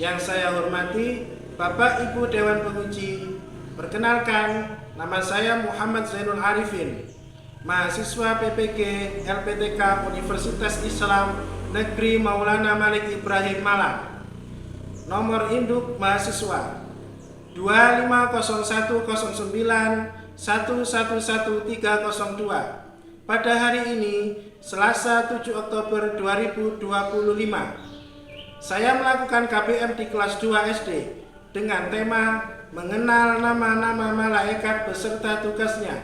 Yang saya hormati Bapak Ibu Dewan Penguji, perkenalkan nama saya Muhammad Zainul Arifin, mahasiswa PPG LPTK Universitas Islam Negeri Maulana Malik Ibrahim Malang. Nomor induk mahasiswa 2509091111302. Pada hari ini, Selasa 7 Oktober 2025, saya melakukan KBM di kelas 2 SD dengan tema mengenal nama-nama malaikat beserta tugasnya.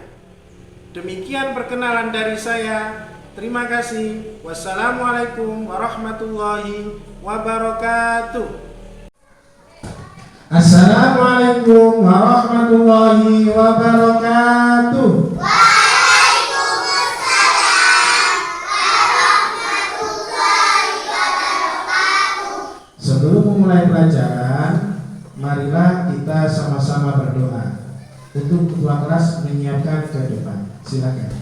Demikian perkenalan dari saya. Terima kasih. Wassalamualaikum warahmatullahi wabarakatuh. Assalamualaikum warahmatullahi wabarakatuh. Sebelum memulai pelajaran, marilah kita sama-sama berdoa. Untuk ketua kelas menyiapkan ke depan. Silakan.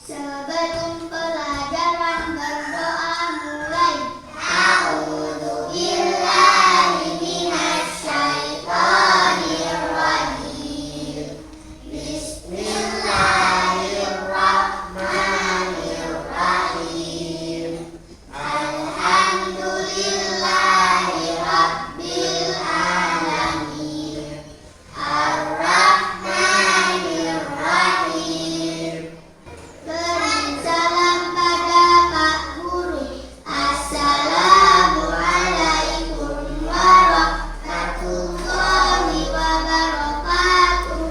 Sebelum pelajaran berdoa mulai. A'udzubillahi minasyaitonirrajim. Bismillahirrahmanirrahim. Alhamdulillahi rabbil alamin. Ar-Rahmanir-Rahim. Beri salam pada Pak Guru. Assalamualaikum warahmatullahi wabarakatuh.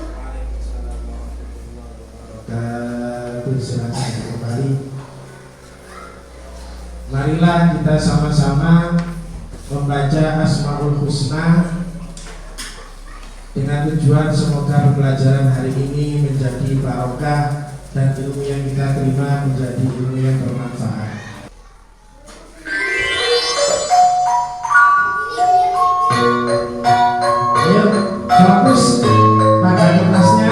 Silakan kembali. Marilah kita sama-sama membaca Asmaul Husna dengan tujuan semoga pembelajaran hari ini menjadi barokah dan ilmu yang kita terima menjadi ilmu yang bermanfaat. Ayo, fokus pada kertasnya.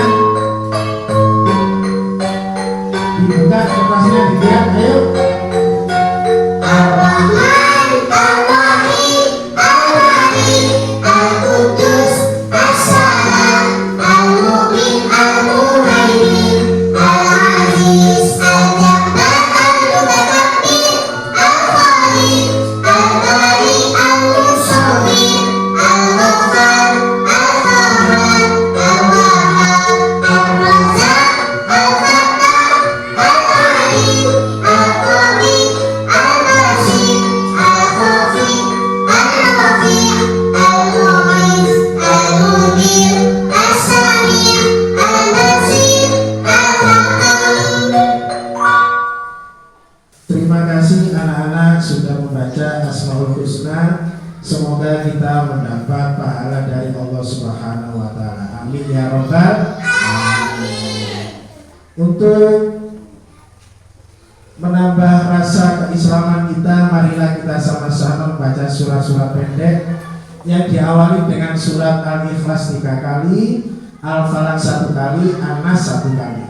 Dibuka kertasnya, dilihat, ayo. Ar-Rahman, Ar-Rahim, Ar-Rahim, Al-Qudus, As-Salam, Al-Mu'min, Al-Muhaimin, Al-Aziz, Al-Jabbar, Al-Mutakabbir, Al-Khalid, Al-Bari, Al-Musawwir, Al-Ghaffar, Al-Qahhar, Al-Wahhab, Ar-Razzaq, Al-Fattar, Al-Alim, Al-Qadir, Al-Basir, Al-Khafi, Al-Rafi', Al-Mu'izz, Al-Mudbir, As-Sami', Al-Basir, Al-Hakim. Terima kasih anak-anak sudah membaca Asmaul Husna. Semoga kita mendapat pahala dari Allah Subhanahu wa taala. Amin ya rabbal alamin. Untuk menambah rasa keislaman kita, marilah kita sama-sama membaca surat-surat pendek yang diawali dengan surat Al-Ikhlas 3 kali, Al-Falaq 1 kali, An-Nas 1 kali.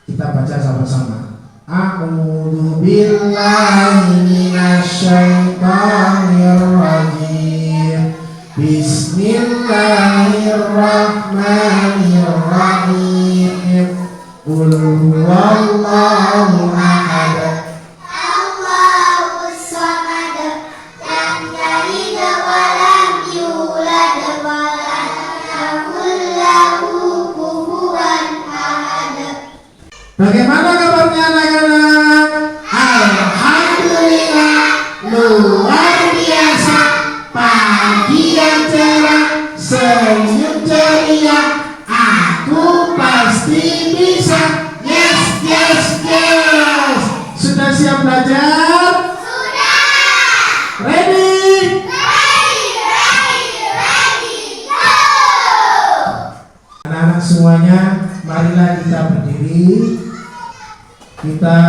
Kita baca sama-sama. A'udzu billahi minasyaitonirrajim. Bismillahirrahmanirrahim. Qul huwallahu ahad. Allahus Samad. Lam yalid wa lam yulad wa lam yakul lahu kufuwan ahad. Bagaimana kabarnya anak-anak? Alhamdulillah, luar biasa. Pagi yang cerah, senyum ceria. Aku pasti bisa. Yes, yes, yes. Sudah siap belajar? Sudah. Ready? Ready, go. Anak-anak semuanya, marilah kita berdiri. Kita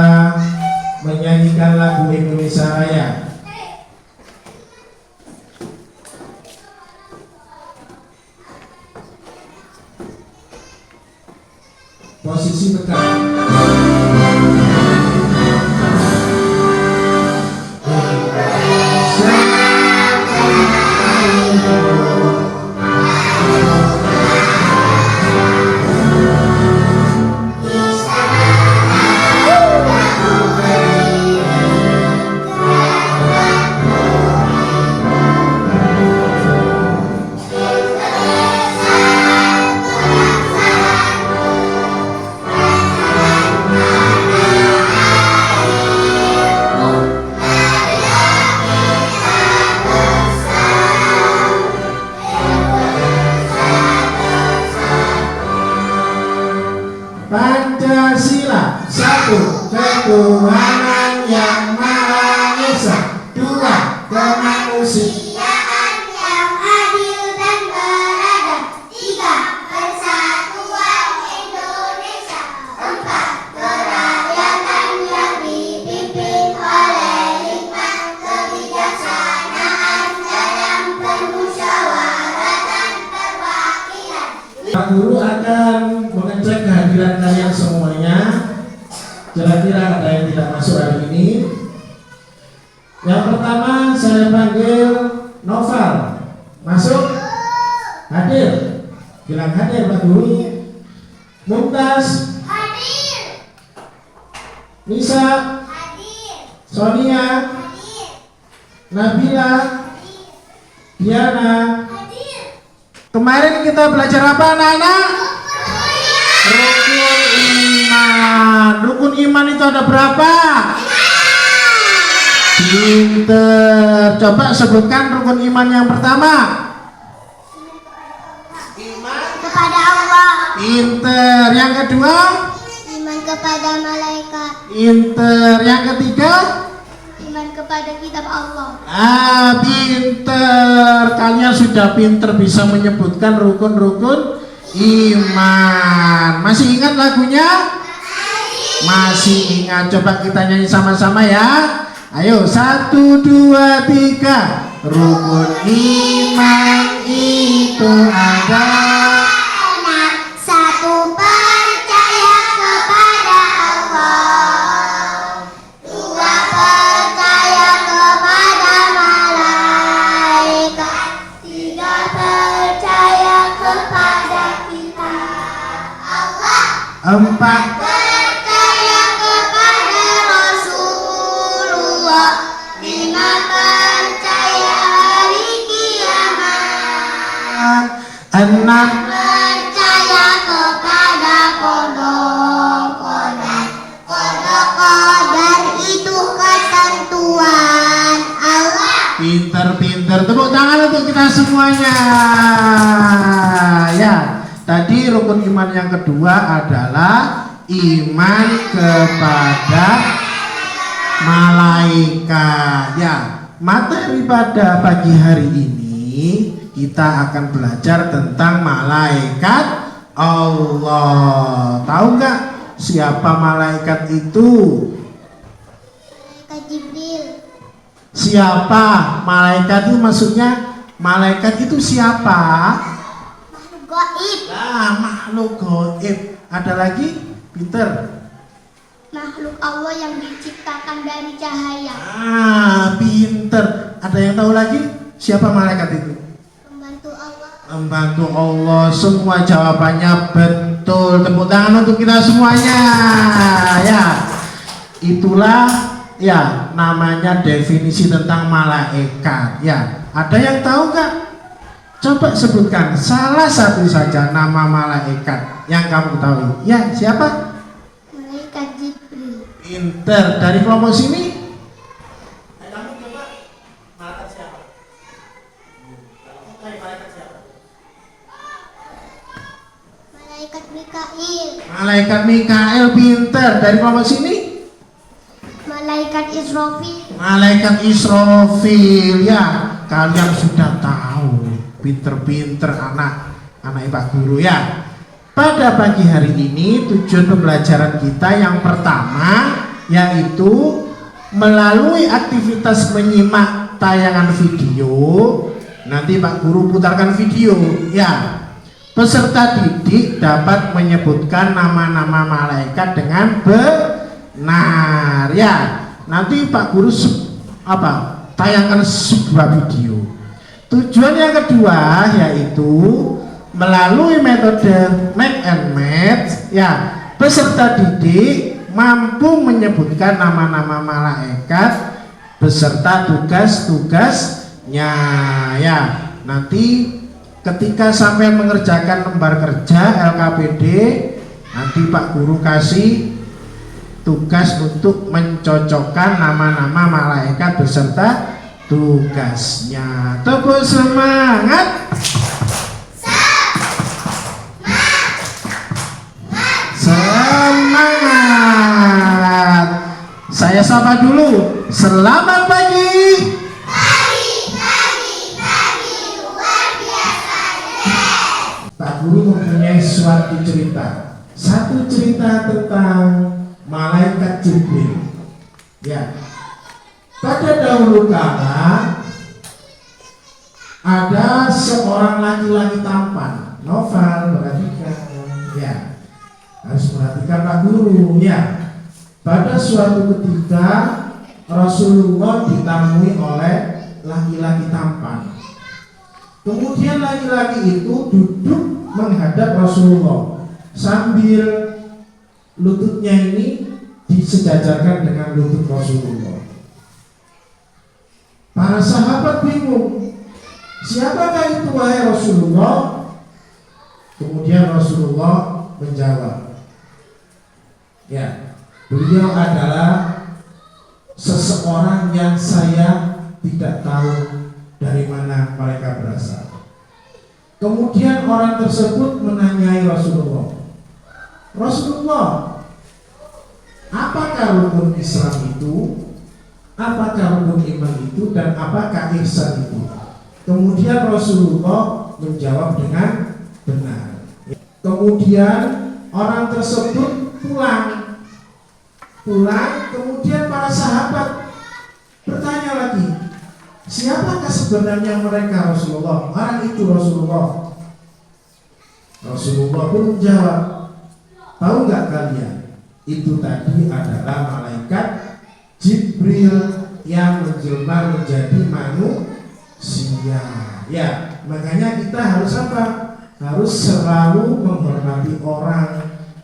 menyanyikan lagu Indonesia Raya. Posisi tegak. Pancasila, satu, ketuhanan yang Maha Esa, dua, kemanusiaan yang adil dan beradab, tiga, persatuan Indonesia, empat, kerakyatan yang dipimpin oleh hikmah kebijaksanaan dalam permusyawaratan perwakilan. Pak Guru akan mengecek kehadiran kalian semuanya. Kira-kira ada yang tidak masuk hari ini. Yang pertama saya panggil Noval. Masuk? Hadir? Bilang hadir Pak Guru. Mumtaz? Hadir. Nisa? Hadir. Sonia? Hadir. Nabila? Hadir. Diana? Hadir. Kemarin kita belajar apa anak-anak? Rukun iman. Rukun iman itu ada berapa? Pinter. Coba sebutkan rukun iman yang pertama. Iman Kepada Allah. Pinter. Yang kedua? Iman kepada malaikat. Pinter. Yang ketiga? Iman kepada kitab Allah. Pinter. Kalian sudah pinter bisa menyebutkan rukun-rukun iman. Masih ingat lagunya? Masih ingat. Coba kita nyanyi sama-sama ya. Ayo, 1, 2, 3. Rukun iman itu ada. Satu, percaya kepada Allah. Dua, percaya kepada malaikat. Tiga, percaya kepada kitab Allah. 4. Percaya kepada Rasulullah. Lima, percaya hari kiamat. 6. Percaya kepada qadar. Qadar itu ketentuan Allah. Pinter-pinter. Tepuk tangan untuk kita semuanya. Ya, tadi rukun iman yang kedua adalah iman kepada malaikat. Ya, materi pada pagi hari ini kita akan belajar tentang malaikat Allah. Tahu nggak siapa malaikat itu? Malaikat Jibril. Siapa malaikat itu? Maksudnya malaikat itu siapa? Makhluk gaib. Nah, makhluk gaib. Ada lagi? Pinter. Makhluk Allah yang diciptakan dari cahaya. Pinter. Ada yang tahu lagi? Siapa malaikat itu? Pembantu Allah. Membantu Allah. Semua jawabannya betul. Tepuk tangan untuk kita semuanya. Ya, itulah ya namanya definisi tentang malaikat. Ya, ada yang tahu nggak? Coba sebutkan salah satu saja nama malaikat yang kamu tahu. Ya, siapa? Malaikat Jibril. Pinter. Dari kelompok sini? Kamu coba malaikat siapa? Malaikat siapa? Malaikat Mikail. Malaikat Mikail. Pinter. Dari kelompok sini? Malaikat Israfil. Malaikat Israfil. Ya, kalian sudah tahu. Pinter-pinter anak Pak Guru ya. Pada pagi hari ini tujuan pembelajaran kita yang pertama yaitu melalui aktivitas menyimak tayangan video. Nanti Pak Guru putarkan video ya. Peserta didik dapat menyebutkan nama-nama malaikat dengan benar. Ya, nanti Pak Guru tayangkan sebuah video. Tujuan yang kedua yaitu melalui metode make and match, ya, peserta didik mampu menyebutkan nama-nama malaikat beserta tugas-tugasnya. Ya, nanti ketika sampai mengerjakan lembar kerja LKPD, nanti Pak Guru kasih tugas untuk mencocokkan nama-nama malaikat beserta tugasnya. Tepuk semangat. Semangat. Saya sapa dulu. Selamat pagi. Pak Guru mempunyai suatu cerita. Satu cerita tentang malaikat Jibril. Ya. Pada dahulu kala ada seorang laki-laki tampan. Novel perhatikan. Ya. Harus perhatikan Pak Guru. Ya. Pada suatu ketika Rasulullah ditemui oleh laki-laki tampan. Kemudian laki-laki itu duduk menghadap Rasulullah sambil lututnya ini disejajarkan dengan lutut Rasulullah. Para sahabat bingung, siapakah itu wahai Rasulullah? Kemudian Rasulullah menjawab, ya, beliau adalah seseorang yang saya tidak tahu dari mana mereka berasal. Kemudian orang tersebut menanyai Rasulullah, Rasulullah, apakah rukun Islam itu? Apakah rukun iman itu? Dan apakah ihsan itu? Kemudian Rasulullah menjawab dengan benar. Kemudian orang tersebut pulang. Kemudian para sahabat bertanya lagi, siapakah sebenarnya mereka Rasulullah? Orang itu Rasulullah. Rasulullah pun menjawab, tahu nggak kalian? Itu tadi adalah malaikat Jibril yang menjelma menjadi manusia. Ya, makanya kita harus apa? Harus selalu menghormati orang.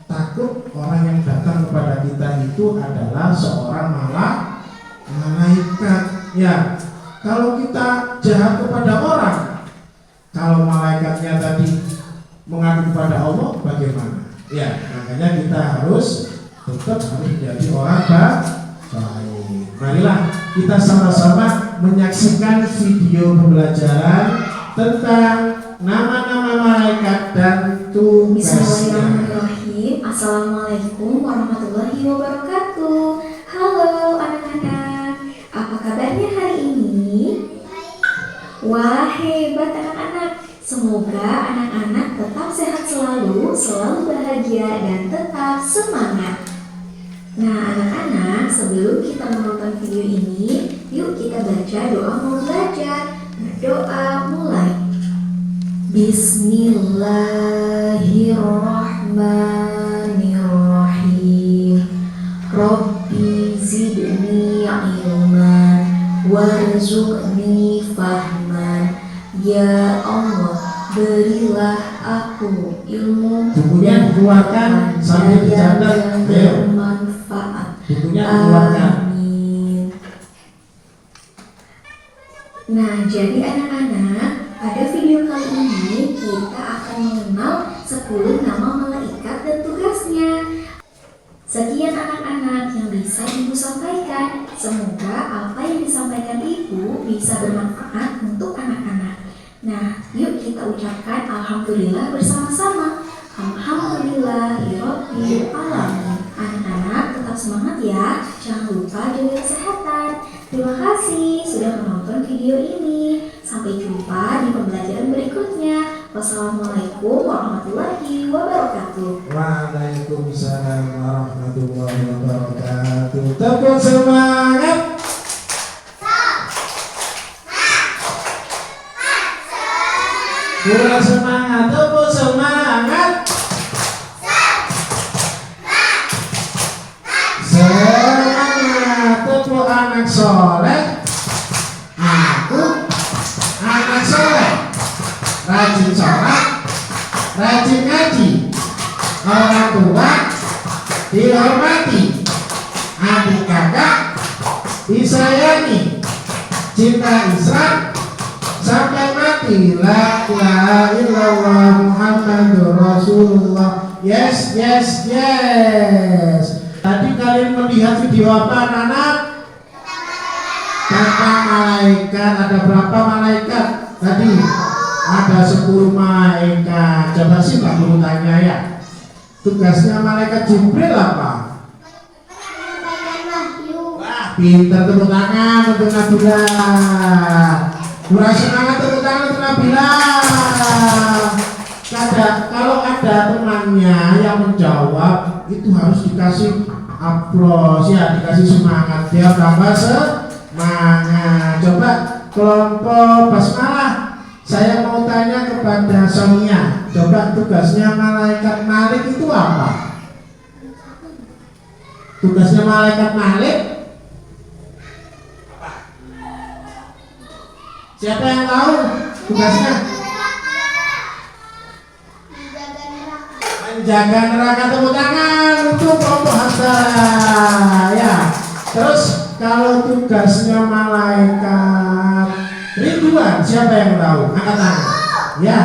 Takut orang yang datang kepada kita itu adalah seorang malaikat. Ya, kalau kita jahat kepada orang, kalau malaikatnya tadi mengadu kepada Allah, bagaimana? Ya, makanya kita harus tetap menjadi orang baik. Marilah kita sama-sama menyaksikan video pembelajaran tentang nama-nama malaikat dan tugasnya. Bismillahirrahmanirrahim. Assalamualaikum warahmatullahi wabarakatuh. Halo anak-anak, apa kabarnya hari ini? Wah, hebat anak-anak. Semoga anak-anak tetap sehat selalu bahagia dan tetap semangat. Nah anak-anak, sebelum kita menonton video ini, yuk kita baca doa mau belajar. Berdoa mulai. Bismillahirrahmanirrahim. Rabbi zidni ilman warzuqni fahman. Ya Allah, berilah aku ilmu Bukunya dikeluarkan sambil dicatat. bermanfaat. Bukunya dikeluarkan. Amin. Nah, jadi anak-anak, pada video kali ini kita akan mengenal 10 nama malaikat dan tugasnya. Sekian anak-anak yang bisa Ibu sampaikan. Semoga apa yang disampaikan Ibu bisa bermanfaat untuk anak-anak. Nah, yuk kita ucapkan Alhamdulillah bersama-sama. Alhamdulillahirabbil alamin. Anak-anak tetap semangat ya. Jangan lupa jaga kesehatan. Terima kasih sudah menonton video ini. Sampai jumpa di pembelajaran berikutnya. Wassalamualaikum warahmatullahi wabarakatuh. Waalaikumsalam warahmatullahi wabarakatuh. Tepuk semangat. Kurang semangat, tepuk semangat. Semangat, tepuk anak soleh. Aku anak soleh, rajin sholat, rajin ngaji, orang tua dihormati, adik kakak disayangi, cinta Islam sampai mati. La ilaha illallah Muhammadur Rasulullah. Yes, yes, yes. Tadi kalian melihat video apa anak-anak? Tentang malaikat. Ada berapa malaikat tadi? Ada 10 malaikat. Coba sih Mbak Guru tanya ya, tugasnya malaikat Jibril apa? Menyampaikan wahyu. Wah, pintar, tepuk tangan untuk Nabila. Kurang semangat, tepuk tangan untuk Nabila. Kalau ada temannya yang menjawab, itu harus dikasih aplaus ya, dikasih semangat, dia tambah semangat. Coba kelompok basmalah, saya mau tanya kepada Sonia, coba tugasnya malaikat Malik itu apa? Tugasnya malaikat Malik apa? Siapa yang tahu tugasnya? Menjaga neraka. Tepuk tangan untuk kelompok Hamzah ya. Terus kalau tugasnya malaikat Ridwan, siapa yang tahu? Angkat tangan. Ya.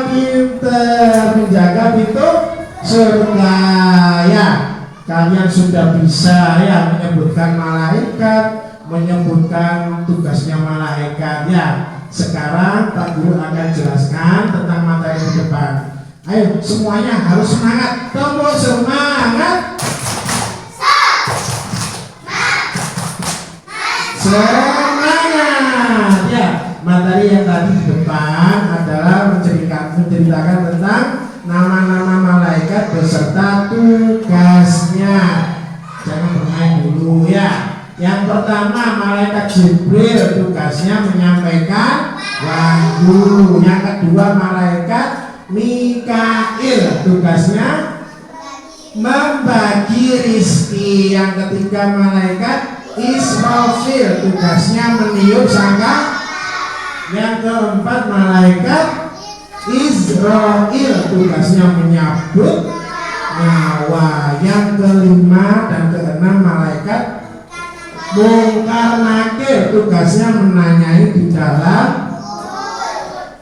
Pinter, menjaga pintu surga ya. Kalian sudah bisa ya menyebutkan malaikat, menyebutkan tugasnya malaikat ya. Sekarang Pak Guru akan jelaskan tentang materi di depan. Ayo semuanya harus semangat. Tepuk semangat. Semangat ya. Materi yang tadi di depan adalah menceritakan tentang nama-nama malaikat beserta tugasnya. Jangan bermain dulu ya. Yang pertama malaikat Jibril, tugasnya menyampaikan wahyu. Yang kedua malaikat Mikail, tugasnya membagi rizki. Yang ketiga malaikat Israfil, tugasnya meniup sangka. Yang keempat malaikat Israel, tugasnya menyabut nyawa. Yang kelima dan keenam malaikat Mungkar Nakir, tugasnya menanyai di dalam.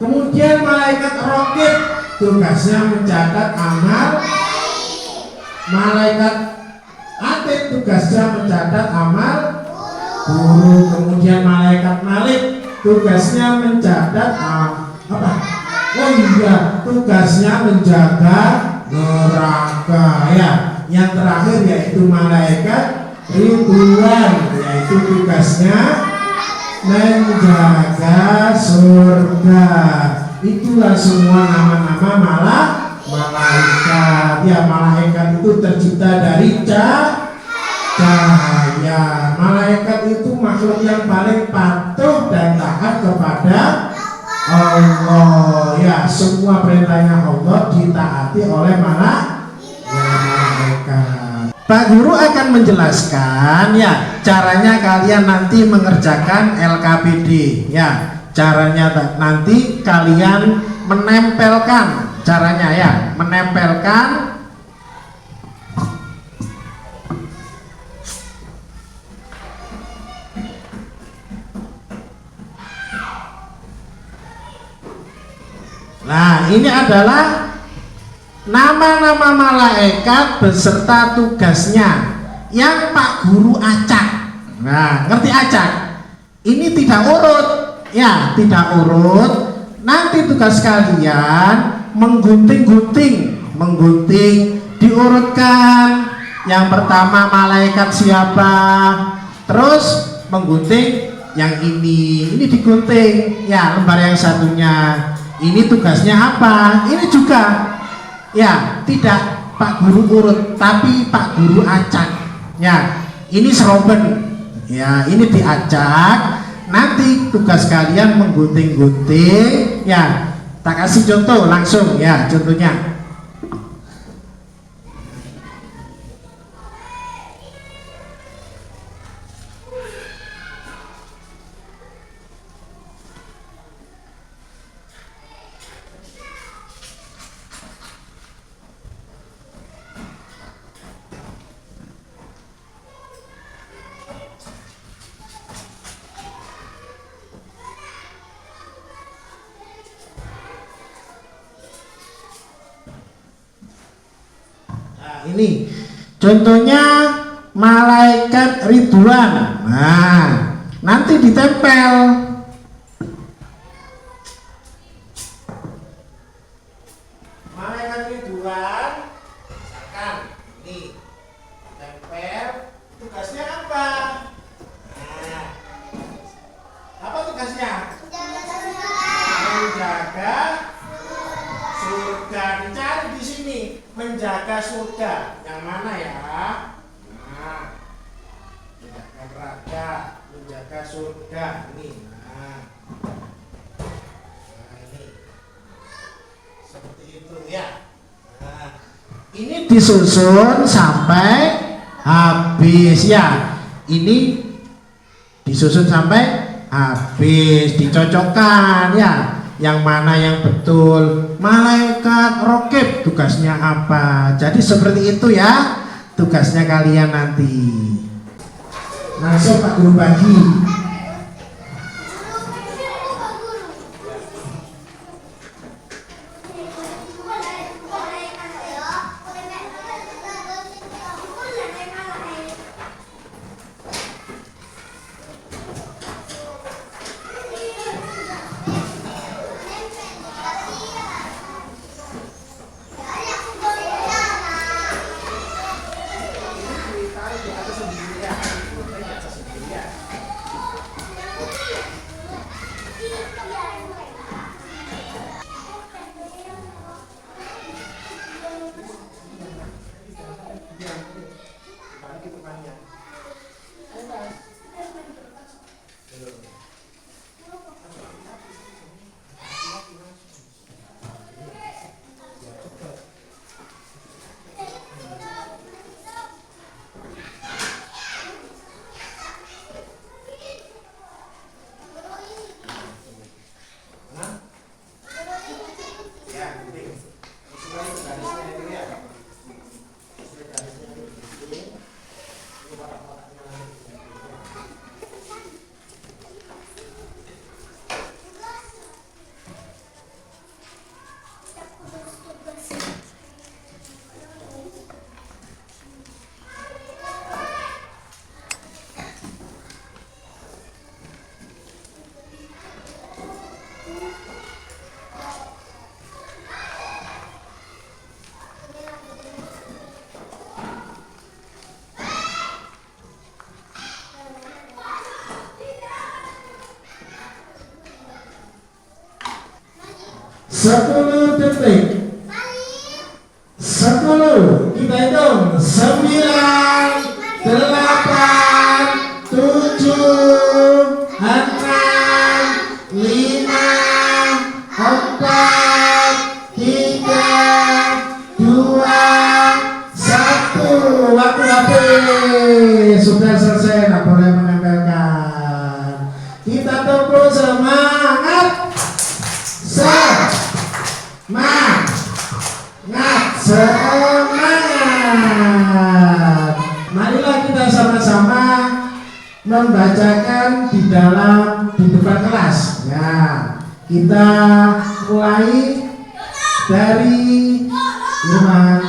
Kemudian malaikat Raqib, tugasnya mencatat amal. Malaikat Atid, tugasnya mencatat amal buruk. Kemudian malaikat Malik, tugasnya mencatat apa? Oh iya, tugasnya menjaga neraka ya. Yang terakhir yaitu malaikat Ridwan, yaitu tugasnya menjaga surga. Itulah semua nama-nama malaikat ya. Malaikat itu tercipta dari cahaya. Malaikat itu makhluk yang paling patuh dan taat kepada Allah ya. Semua perintahnya Allah ditaati oleh malaikat. Pak Guru akan menjelaskan ya caranya kalian nanti mengerjakan LKPD ya. Caranya nanti kalian menempelkan, caranya ya menempelkan Nah, ini adalah nama-nama malaikat beserta tugasnya yang Pak Guru acak. Nah, ngerti acak? Ini tidak urut, ya, tidak urut. Nanti tugas kalian menggunting, diurutkan. Yang pertama malaikat siapa, terus menggunting yang ini digunting. Ya, lembar yang satunya. Ini tugasnya apa? Ini juga. Ya, tidak Pak Guru urut, tapi Pak Guru acak. Ya, ini seroben. Ya, ini diacak. Nanti tugas kalian menggunting-gunting. Ya, tak kasih contoh langsung ya, contohnya. Nah, ini contohnya malaikat Ridwan. Nah, nanti ditempel. Malaikat Ridwan, misalkan ini tempel, tugasnya apa? Nah, apa tugasnya? Menjaga surga. Dicari di sini, menjaga surga. Yang mana ya? Nah, menjaga neraka, menjaga surga. Ini. Nah, ini seperti itu ya. Nah, ini disusun sampai habis ya. Ini disusun sampai habis, dicocokkan ya. Yang mana yang betul. Malaikat rokib tugasnya apa? Jadi seperti itu ya tugasnya kalian nanti. Langsung Pak Guru bagi. Sepuluh detik. 10. Kita hitung. 9, 8, 7, 6, 5, 4, 3, 2, 1. Waktu habis. Sudah selesai. Tidak boleh menempelkan. Kita tepuk semangat. Semangat. Marilah kita sama-sama membacakan di depan kelas. Ya, kita mulai dari Irman,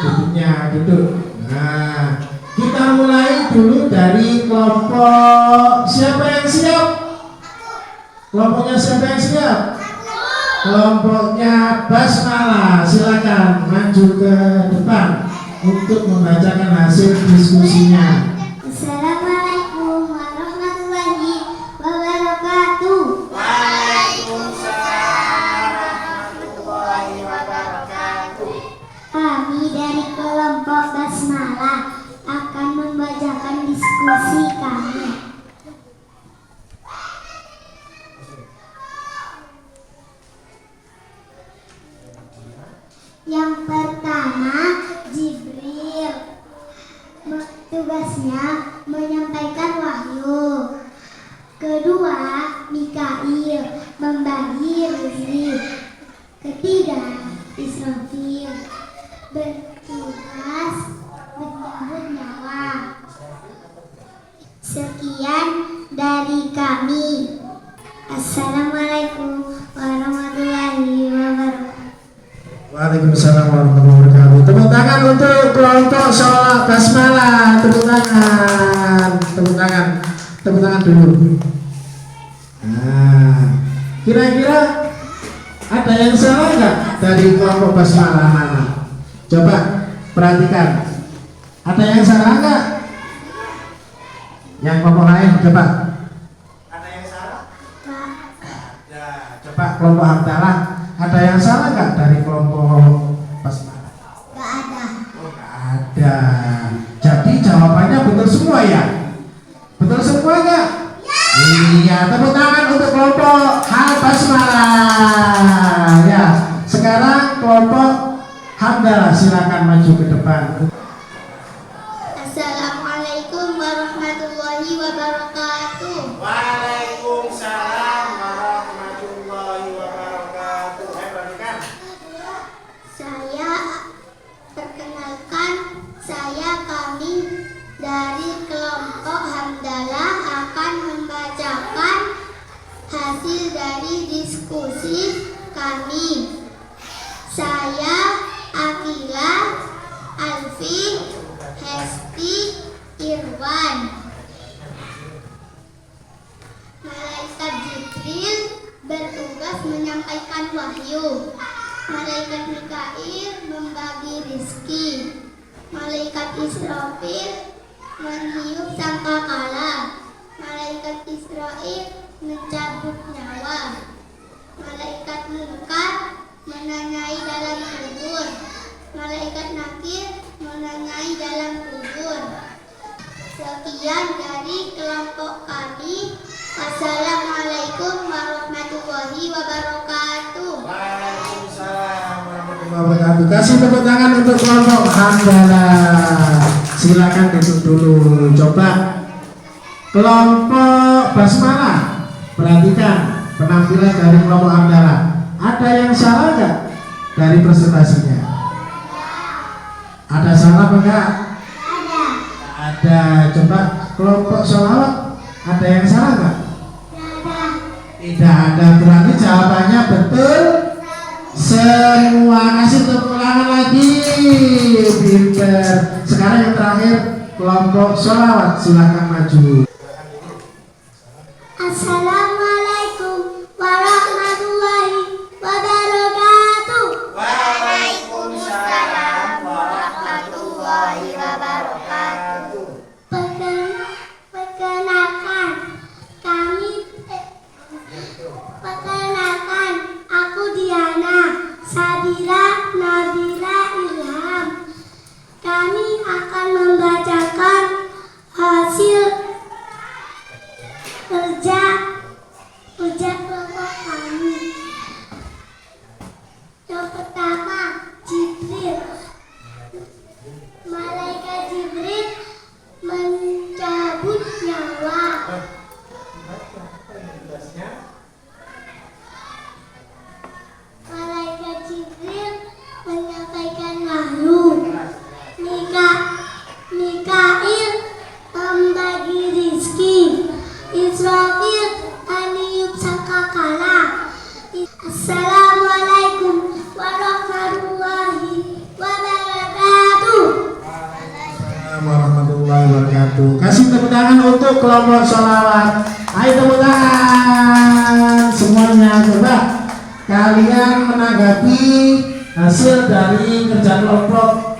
duduk. Nah, kita mulai dulu dari kelompok. Siapa yang siap? Kelompoknya siapa yang siap? Kelompoknya Basmalah, silakan maju ke depan untuk membacakan hasil diskusinya. Assalamualaikum warahmatullahi wabarakatuh. Waalaikumsalam warahmatullahi wabarakatuh. Kami dari kelompok Basmalah akan membacakan diskusi kami. Yang pertama, Jibril. Tugasnya menyampaikan wahyu. Kedua, Mikail membagi rezeki. Ketiga, Israfil bertugas menyambut nyawa. Sekian dari kami. Assalamualaikum warahmatullahi wabarakatuh. Waalaikumsalam warahmatullahi wabarakatuh. Tepuk tangan untuk kelompok sholat basmalah. Tepuk tangan dulu. Nah, kira-kira ada yang salah nggak dari kelompok basmalah mana? Coba perhatikan. Ada yang salah nggak? Yang kelompok lain coba. Ada yang salah? Ada. Coba kelompok Hamdalah. Ada yang salah nggak dari kelompok basmalah? Gak ada. Oh, nggak ada. Jadi jawabannya betul semua ya? Betul semua nggak? Iya, tepuk tangan untuk kelompok basmalah. Ya, sekarang kelompok Hamdalah silakan maju ke depan. Assalamualaikum warahmatullahi wabarakatuh. Waalaikumsalam warahmatullahi wabarakatuh. Perhatikan. Saya perkenalkan, kami dari kelompok Hamdalah akan membacakan hasil dari diskusi kami. Saya Akila, Alfi, Hesti, Irwan. Malaikat Jibril bertugas menyampaikan wahyu. Malaikat Mikail membagi rizki. Malaikat Israfil meniup sangkakala. Malaikat Israil mencabut nyawa. Malaikat Munkar menanyai dalam kubur. Malaikat Nakir menanyai dalam kubur. Sekian dari kelompok kami. Wassalamualaikum warahmatullahi wabarakatuh. Waalaikumsalam warahmatullahi wabarakatuh. Kasih tepuk tangan untuk kelompok Hamdalah. Silakan duduk dulu. Coba kelompok basmalah, perhatikan penampilan dari kelompok Hamdalah. Ada yang salah nggak dari presentasinya? Ada salah apa enggak? Ada. Coba kelompok sholawat, ada yang salah nggak? Tidak ada. Berarti jawabannya betul semua. Kasih tepuk tangan lagi. Pinter. Sekarang yang terakhir kelompok sholawat, silakan maju. Assalamualaikum warahmatullahi wabarakatuh. Waalaikumsalam warahmatullahi wabarakatuh. Perkenalkan, aku Diana, Sabila, Nabila, Ilham. Kami akan membacakan hasil kerja kelompok kami. Yang pertama, Jibril. Malaikat Jibril mencabut nyawa. Malaikat Jibril menyampaikan wahyu. Mikail membagi rizki. Israfil meniup sangkakala. Assalamualaikum warahmatullahi wabarakatuh. Warahmatullahi wabarakatuh. Kasih tepuk tangan untuk kelompok sholawat. Ayo tepuk tangan semuanya. Coba kalian menanggapi hasil dari kerja kelompok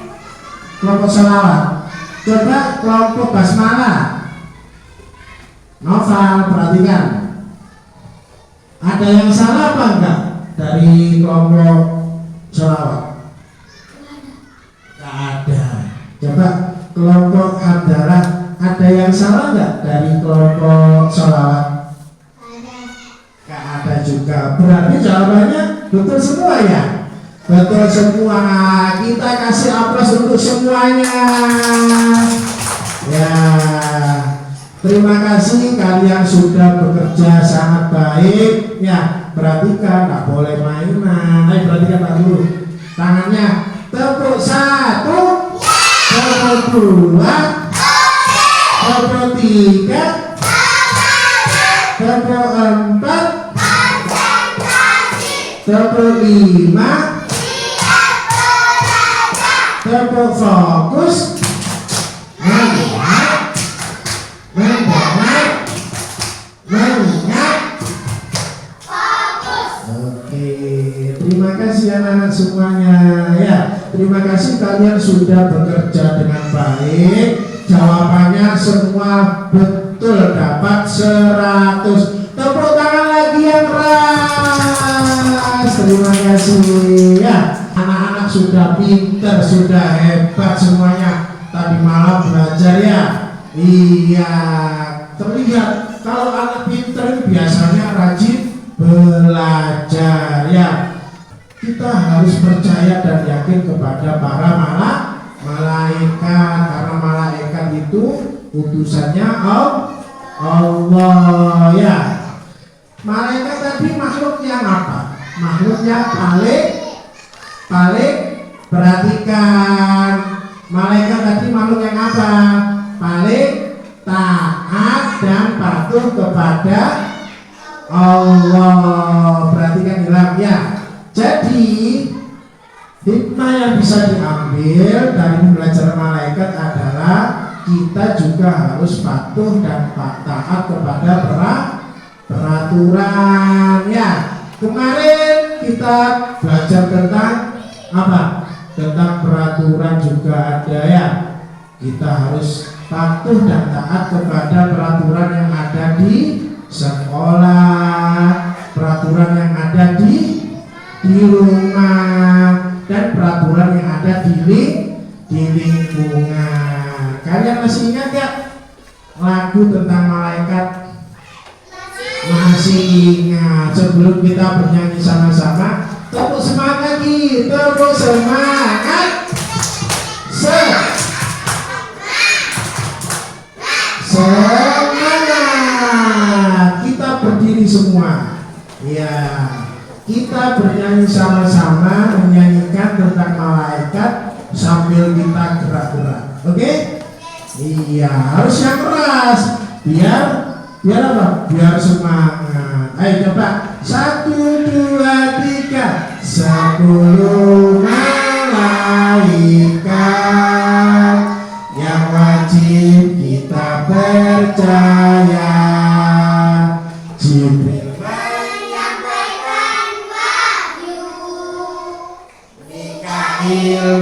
sholawat. Coba kelompok basmalah. Noval, perhatikan. Ada yang salah apa enggak dari kelompok sholawat? Tidak ada. Coba kelompok Hamdalah, ada yang salah enggak dari kelompok sholawat? Enggak ada juga. Berarti jawabannya betul semua ya? Betul semua. Kita kasih aplaus untuk semuanya. Ya, terima kasih kalian sudah bekerja sangat baik. Ya, perhatikan, nggak boleh mainan. Ayo perhatikan Pak dulu. Tangannya tepuk 1, tepuk 2, tepuk 3, tepuk 4, tepuk 5, tepuk fokus, mendengar, mengingat. Oke, terima kasih anak-anak semuanya ya. Terima kasih kalian sudah bekerja dengan baik. Jawabannya semua betul, dapat 100. Tepuk tangan lagi yang keras. Terima kasih ya. Anak-anak sudah pintar, sudah hebat semuanya. Tadi malam belajar ya. Iya, terlihat kalau anak pintar biasanya rajin belajar ya. Kita harus percaya dan yakin kepada para malaikat, karena malaikat itu utusannya Allah ya. Malaikat tadi makhluk yang apa? Makhluk yang paling perhatikan. Malaikat tadi makhluk yang apa? Paling taat dan patuh kepada Allah. Perhatikan hilang ya. Jadi hikmah yang bisa diambil dari belajar malaikat adalah kita juga harus patuh dan taat kepada peraturan ya. Kemarin kita belajar tentang apa? Tentang peraturan juga ada ya. Kita harus patuh dan taat kepada peraturan yang ada di sekolah, peraturan yang ada di rumah, dan peraturan yang ada di lingkungan. Kalian masih ingat gak lagu tentang malaikat? Masih ingat. Sebelum kita bernyanyi sama-sama, tepuk semangat lagi, tepuk semangat. Semangat. Kita berdiri semua. Ya, kita bernyanyi sama-sama, menyanyikan tentang malaikat sambil kita gerak-gerak. Oke? Iya, harus yang keras. Biar apa? Biar semangat. Ayo coba. 1, 2, 3. 10 malaikat yang wajib kita percaya. Jibril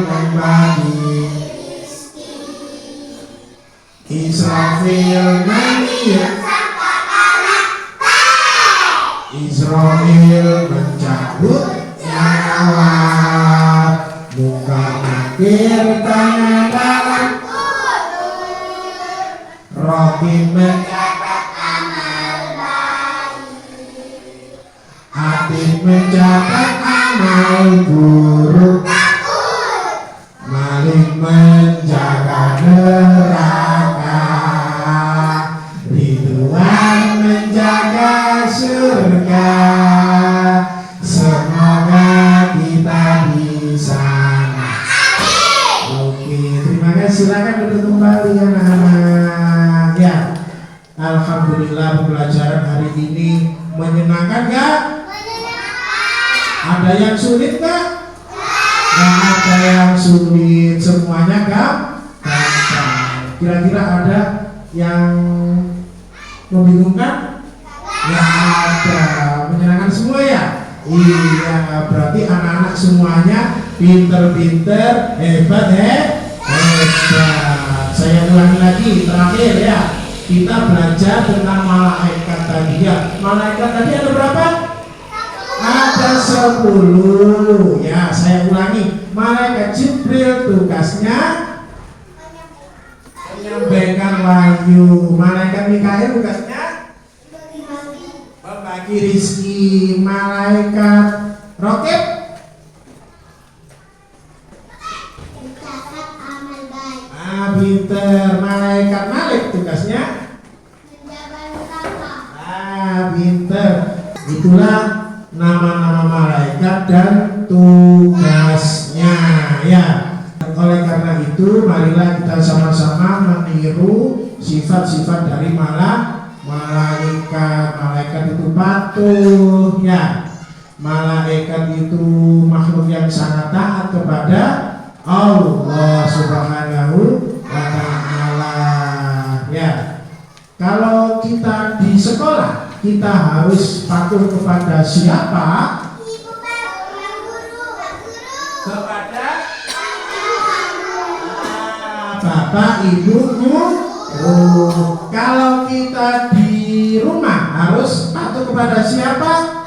membagi, Israfil meniup, Israel mencabut nyawa, muka nakir tangan dalam, Rohim mencatat amal baik, hati mencatat amal buruk, Malik menjaga neraka, Ridwan menjaga surga. Semoga kita di sana. Oke, terima kasih. Silakan duduk kembali anak-anak. Ya, alhamdulillah pembelajaran hari ini menyenangkan gak? Ada yang sulit gak? Nggak ada yang sulit, semuanya gampang. Kira-kira ada yang membingungkan? Nggak ada, menyenangkan semua ya? Iya, berarti anak-anak semuanya pinter-pinter, hebat. Saya ulangi lagi, terakhir ya. Kita belajar tentang malaikat tadi ya. Malaikat tadi ada berapa? Ada 10 ya. Saya ulangi, malaikat Jibril tugasnya menyampaikan wahyu. Malaikat Mikail tugasnya membagi rizki. Malaikat Rokib mencatat amal baik. Pinter. Malaikat Malik tugasnya Menjaga neraka. pinter. Itulah nama-nama malaikat dan tugasnya ya. Oleh karena itu, marilah kita sama-sama meniru sifat-sifat dari malaikat. Malaikat itu patuh ya. Malaikat itu makhluk yang sangat taat kepada Allah. kita harus patuh kepada siapa? Ibu guru. Kepada bapak, ibu, guru. Kalau kita di rumah harus patuh kepada siapa?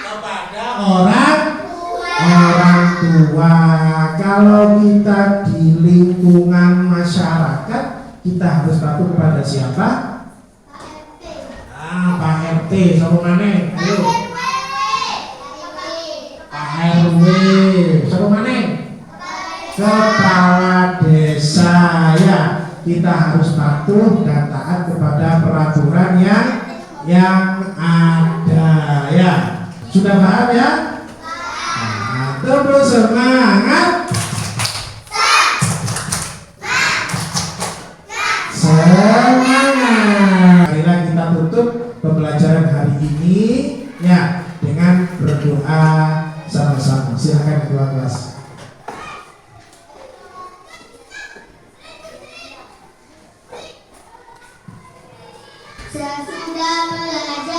Kepada orang tua. Kalau kita di lingkungan masyarakat, kita harus patuh kepada siapa? Pak RT. Sama mana? Ayo. Pak RW. Sama mana? Kepala desa. Ya, kita harus patuh dan taat kepada peraturan yang ada. Ya, sudah paham ya? Terus semangat. Marilah kita tutup pembelajaran hari ini ya dengan berdoa sama-sama. Silakan ketua kelas. Sesudah belajar